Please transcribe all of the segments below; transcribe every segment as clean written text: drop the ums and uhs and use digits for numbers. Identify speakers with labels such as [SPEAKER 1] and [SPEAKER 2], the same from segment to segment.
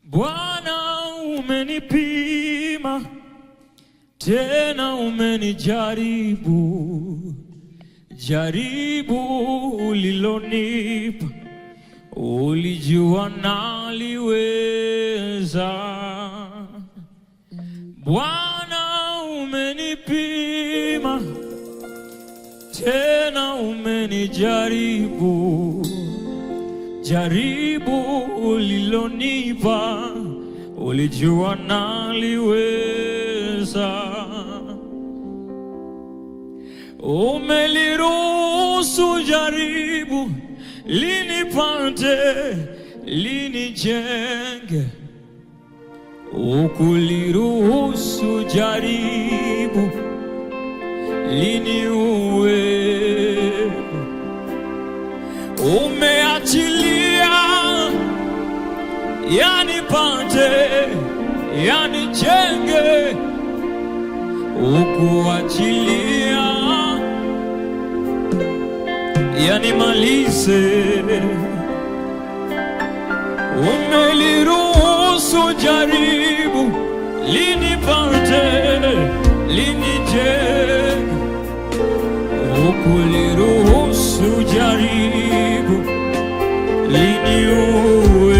[SPEAKER 1] Bwana umenipima, tena umenijaribu. Jaribu ulilonipa, ulijua naliweza. Bwana umenipima, tena umenijaribu. Jaribu ulilonipa, ulijua naliweza. Umeliruhusu jaribu linipate, linijenge. Ukuliruhusu jaribu liniue. Umeachilia yanipate, yanijenge. Ukuachilia yanimalize. Umeliruhusu jaribu linipate, linijenge. Ukuliruhusu jaribu liniue.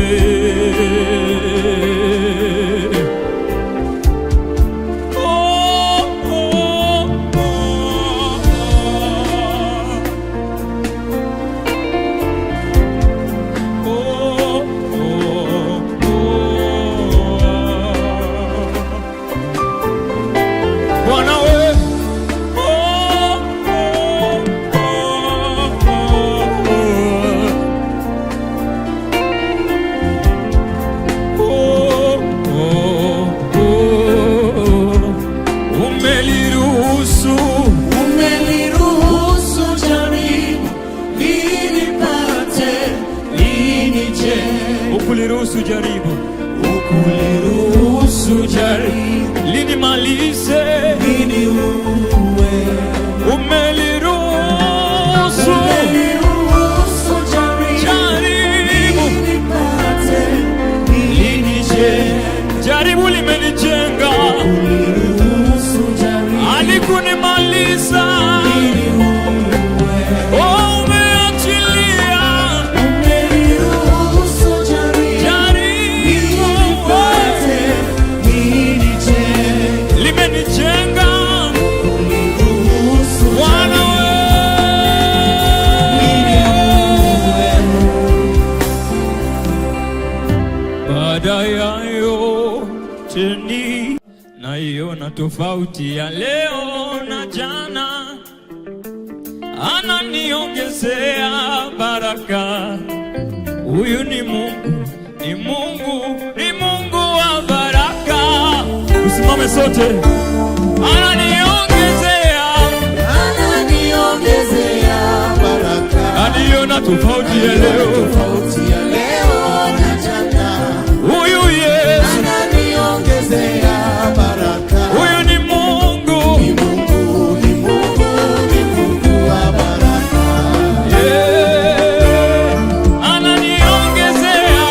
[SPEAKER 1] Ukuliruhusu jaribu, ukuliruhusu jaribu linimalize, liniue. Umeliruhusu jaribu linipate, linijenge. Jaribu limenijenga, ukuliruhusu jaribu alikunimaliza. Baada ya yote naiona tofauti ya leo na jana. Ananiongezea baraka. Huyu ni Mungu, ni Mungu, ni Mungu wa baraka. Tusimame sote. Ananiongezea baraka. Aniona tofauti ya leo na jana. Huyu Yesu ananiongezea baraka. Huyu ni Mungu, ni Mungu, ni Mungu, ni Mungu wa baraka. Ananiongezea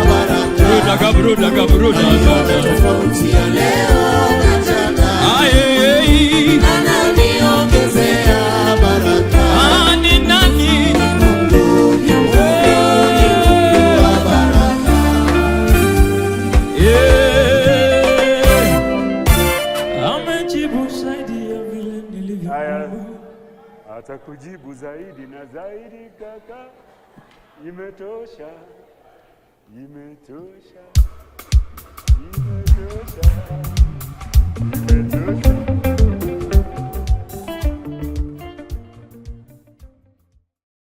[SPEAKER 1] baraka. Bruda tofauti ya leo na jana. Ananiongezea baraka. Nani
[SPEAKER 2] atakujibu zaidi na zaidi. Kaka, imetosha, imetosha, imetosha.